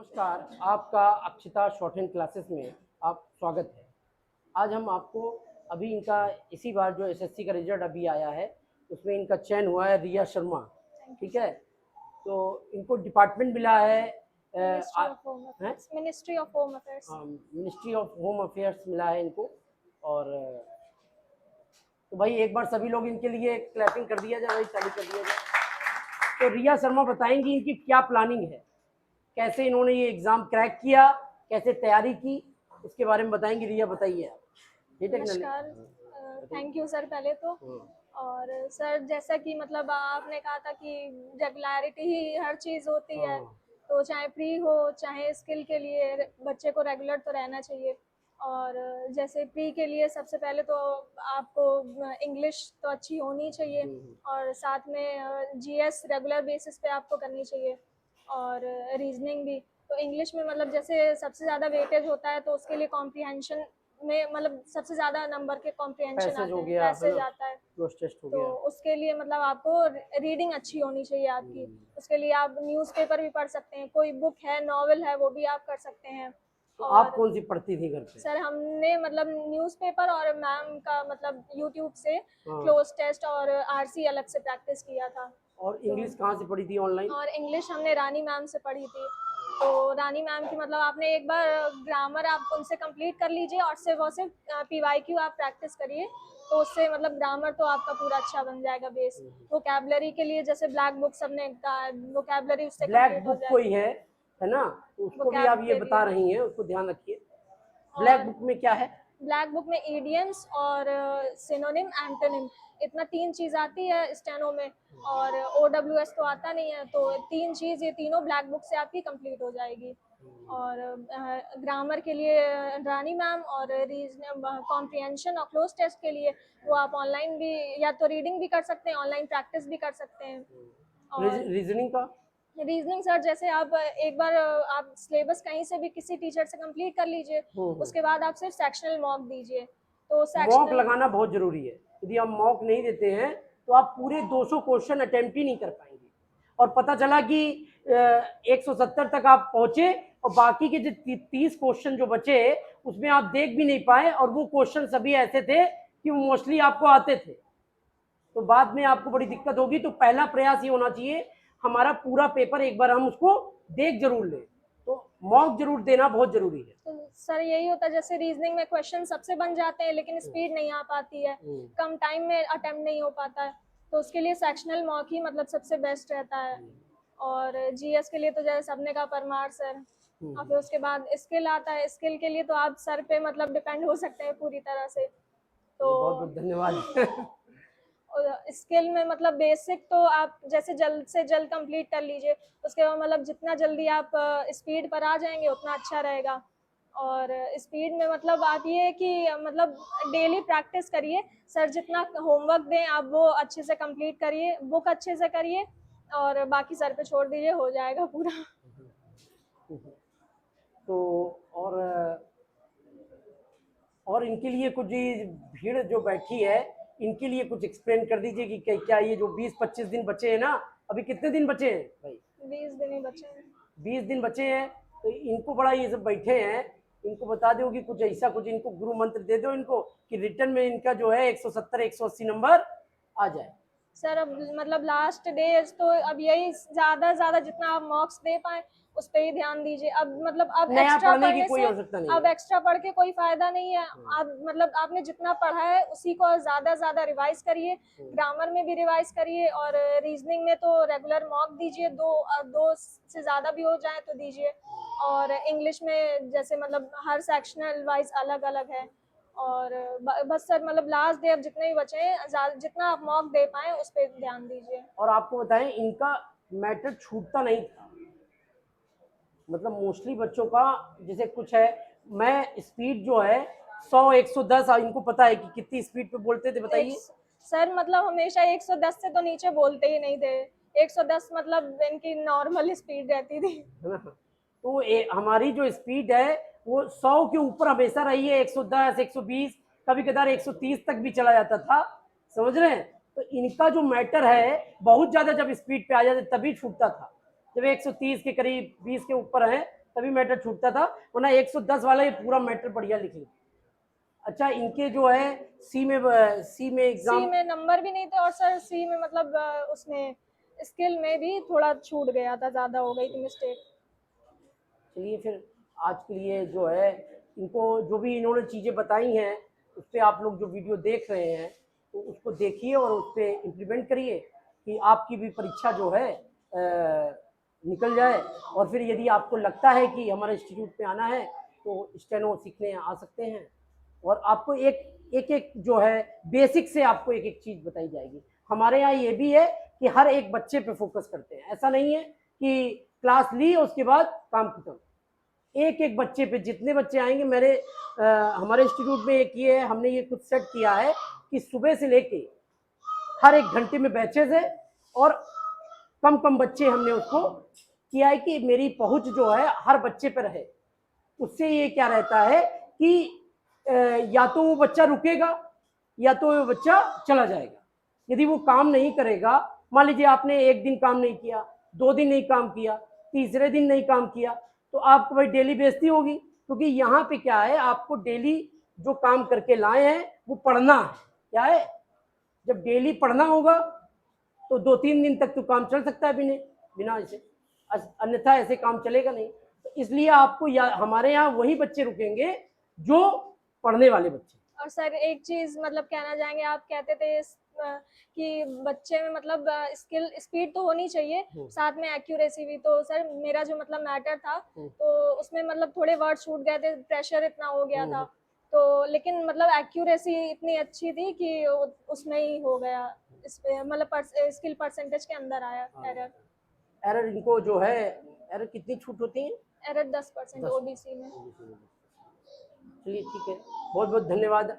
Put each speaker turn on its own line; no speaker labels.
नमस्कार, आपका Akshita short hand classes में आप स्वागत है। आज हम आपको अभी इनका इसी बार जो एसएससी का रिजल्ट अभी आया है उसमें इनका चयन हुआ है रिया शर्मा, ठीक है। तो इनको डिपार्टमेंट मिला है
ministry of home affairs.
Ministry of home affairs मिला है इनको। और तो भाई एक बार सभी लोग इनके लिए क्लैपिंग कर दिया जाए, भाई चालू कर दिया जाए। तो रिया शर्मा बताएंगी इनकी क्या प्लानिंग है, कैसे इन्होंने ये एग्ज़ाम क्रैक किया, कैसे तैयारी की, उसके बारे में बताएंगी। रिया बताइए आप।
नमस्कार, थैंक यू सर पहले तो। और सर जैसा कि मतलब आपने कहा था कि रेगुलरिटी ही हर चीज़ होती है, तो चाहे प्री हो चाहे स्किल के लिए बच्चे को रेगुलर तो रहना चाहिए। और जैसे प्री के लिए सबसे पहले तो आपको इंग्लिश तो अच्छी होनी चाहिए और साथ में जीएस रेगुलर बेसिस पे आपको करनी चाहिए और रीजनिंग भी। तो इंग्लिश में मतलब जैसे सबसे ज़्यादा वेटेज होता है तो उसके लिए कॉम्प्रिहेंशन में मतलब सबसे ज़्यादा नंबर के कॉम्प्रिहेंशन आते हैं, पैसेज आता है। तो उसके लिए मतलब आपको रीडिंग अच्छी होनी चाहिए आपकी। उसके लिए आप न्यूज़पेपर भी पढ़ सकते हैं, कोई बुक है, नॉवल है, वो भी आप कर सकते हैं।
तो आप कौन सी पढ़ती थी घर पे?
सर हमने मतलब न्यूज़पेपर और मैम का मतलब यूट्यूब से क्लोज टेस्ट और आरसी अलग से प्रैक्टिस किया था।
और इंग्लिश कहाँ से पढ़ी थी ऑनलाइन?
और इंग्लिश हमने रानी मैम से पढ़ी थी। तो रानी मैम की मतलब आपने एक बार ग्रामर आप उनसे कंप्लीट कर लीजिए और सिर्फ और सिर्फ पीवाईक्यू आप प्रैक्टिस करिए, तो उससे मतलब ग्रामर तो आपका पूरा अच्छा बन जाएगा बेस। वोकैबुलरी के लिए जैसे ब्लैक बुक सबने वोकैबुलरी उससे
ब्लैक बुक कोई है ना, तो उसको भी आप ये बता रही हैं, उसको ध्यान रखिए। ब्लैक बुक में क्या है?
ब्लैक बुक में इडियम्स और सिनोनिम एंटोनिम इतना 3 चीज़ आती है स्टेनो में, और OWS तो आता नहीं है, तो 3 चीज़ ये तीनों ब्लैक बुक से आपकी कंप्लीट हो जाएगी। और ग्रामर के लिए रानी मैम, और कॉम्प्रिहेंशन और क्लोज टेस्ट के लिए वो आप ऑनलाइन भी या तो रीडिंग भी कर सकते हैं, ऑनलाइन प्रैक्टिस भी कर सकते हैं। और
रीजनिंग का?
रीजनिंग सर जैसे आप एक बार आप सिलेबस कहीं से भी किसी टीचर से कंप्लीट कर लीजिए, उसके बाद आप सिर्फ सेक्शनल मॉक दीजिए। तो
मॉक लगाना बहुत जरूरी है। यदि आप मॉक नहीं देते हैं तो आप पूरे 200 क्वेश्चन अटेम्प्ट ही नहीं कर पाएंगे। और पता चला कि 170 तक आप पहुंचे और बाकी के जो 30 क्वेश्चन जो बचे उसमें आप देख भी नहीं पाए, और वो क्वेश्चन सभी ऐसे थे कि वो मोस्टली आपको आते थे, तो बाद में आपको बड़ी दिक्कत होगी। तो पहला प्रयास ये होना चाहिए हमारा पूरा पेपर एक बार हम उसको देख जरूर लें, तो मॉक जरूर देना बहुत जरूरी है।
तो सर यही होता है, जैसे रीजनिंग में क्वेश्चन सबसे बन जाते हैं लेकिन स्पीड नहीं आ पाती है, कम टाइम में अटेम्प्ट नहीं हो पाता है, तो उसके लिए सेक्शनल मॉक ही मतलब सबसे बेस्ट रहता है। और जीएस के लिए तो जैसे सबने कहा परमार सर, और फिर उसके बाद स्किल आता है। स्किल के लिए तो आप सर पे मतलब डिपेंड हो सकते हैं पूरी तरह से। तो
बहुत बहुत धन्यवाद।
स्किल में मतलब बेसिक तो आप जैसे जल्द से जल्द कंप्लीट कर लीजिए, उसके बाद मतलब जितना जल्दी आप स्पीड पर आ जाएंगे उतना अच्छा रहेगा। और स्पीड में मतलब आप ये कि मतलब डेली प्रैक्टिस करिए, सर जितना होमवर्क दें आप वो अच्छे से कंप्लीट करिए, बुक अच्छे से करिए और बाकी सर पे छोड़ दीजिए, हो जाएगा पूरा।
तो और इनके लिए कुछ भीड़ जो बैठी है इनके लिए कुछ एक्सप्लेन कर दीजिए कि क्या ये जो 20-25 दिन बचे हैं ना, अभी कितने दिन बचे हैं भाई?
20 दिन ही बचे हैं।
20 दिन बचे हैं, तो इनको बड़ा ये सब बैठे हैं, इनको बता दो कि कुछ ऐसा कुछ इनको गुरु मंत्र दे दो इनको कि रिटर्न में इनका जो है 170-180 नंबर आ जाए।
सर अब मतलब लास्ट डेज तो अब यही ज़्यादा जितना आप मॉक्स दे पाए उस पर ही ध्यान दीजिए। अब मतलब अब एक्स्ट्रा पढ़ने से अब एक्स्ट्रा पढ़ के कोई फायदा नहीं है। आप मतलब आपने जितना पढ़ा है उसी को ज़्यादा रिवाइज करिए, ग्रामर में भी रिवाइज करिए और रीजनिंग में तो रेगुलर मॉक दीजिए, दो से ज़्यादा भी हो जाए तो दीजिए। और इंग्लिश में जैसे मतलब हर सेक्शनल वाइज अलग अलग है। और बस सर मतलब लास्ट डे अब जितने भी बचे हैं जितना आप मॉक दे पाए उस पर ध्यान दीजिए।
और आपको बताएं इनका मैटर छूटता नहीं था, मतलब मोस्टली बच्चों का जैसे कुछ है, मैं स्पीड जो है 100-110 इनको पता है कि कितनी स्पीड पे बोलते थे, बताइए
सर। मतलब हमेशा 110 से तो नीचे बोलते ही नहीं थे, 110 मतलब इनकी नॉर्मल स्पीड रहती थी,
है ना। तो हमारी जो स्पीड है वो 100 के ऊपर हमेशा रही है, 110, 120, कभी कदार 130 तक भी चला जाता था, समझ रहे हैं। तो इनका जो मैटर है बहुत ज्यादा जब स्पीड पे आ जाते तभी छूटता था, जब 130 के करीब 20 के ऊपर है तभी मैटर छूटता था, वरना 110 वाला ये पूरा मैटर बढ़िया लिख लेते। अच्छा, इनके जो है सी में एग्जाम,
सी में नंबर भी नहीं थे, और सर सी में मतलब उसमें स्किल में भी थोड़ा छूट गया था, ज़्यादा हो गई थी मिस्टेक।
चलिए फिर आज के लिए जो है इनको जो भी इन्होंने चीज़ें बताई हैं उस पर आप लोग जो वीडियो देख रहे हैं तो उसको देखिए और उस पर इम्प्लीमेंट करिए कि आपकी भी परीक्षा जो है निकल जाए। और फिर यदि आपको लगता है कि हमारे इंस्टीट्यूट में आना है तो स्टेनो सीखने आ सकते हैं, और आपको एक जो है बेसिक से आपको एक एक चीज़ बताई जाएगी। हमारे यहाँ ये भी है कि हर एक बच्चे पे फोकस करते हैं, ऐसा नहीं है कि क्लास ली उसके बाद काम खत्म। एक एक बच्चे पे, जितने बच्चे आएंगे, हमारे इंस्टीट्यूट में एक ये है, हमने ये खुद सेट किया है कि सुबह से लेके हर एक घंटे में बैचेज है, और कम कम बच्चे हमने उसको किया है कि मेरी पहुंच जो है हर बच्चे पर रहे। उससे ये क्या रहता है कि या तो वो बच्चा रुकेगा या तो वो बच्चा चला जाएगा। यदि वो काम नहीं करेगा, मान लीजिए आपने एक दिन काम नहीं किया, 2 दिन नहीं काम किया, तीसरे दिन नहीं काम किया, तो आपको भाई डेली बेइज्जती होगी, क्योंकि यहाँ पे क्या है, आपको डेली जो काम करके लाए हैं वो पढ़ना है। क्या है, जब डेली पढ़ना होगा तो 2-3 दिन तक तो काम चल सकता है बिना ऐसे, अन्यथा ऐसे काम चलेगा नहीं। तो इसलिए आपको हमारे यहाँ वही बच्चे रुकेंगे जो पढ़ने वाले बच्चे।
और सर एक चीज मतलब कहना चाहेंगे, आप कहते थे कि बच्चे में मतलब स्किल स्पीड तो होनी चाहिए, साथ में एक्यूरेसी भी। तो सर मेरा जो मतलब मैटर था तो उसमें मतलब थोड़े वर्ड छूट गए थे, प्रेशर इतना हो गया था, तो लेकिन मतलब एक्यूरेसी इतनी अच्छी थी कि उसमें ही हो गया, मतलब स्किल परसेंटेज के अंदर आया
एरर इनको जो है, एरर कितनी छूट होती है?
एरर 10% ओबीसी में।
चलिए ठीक है, बहुत बहुत धन्यवाद।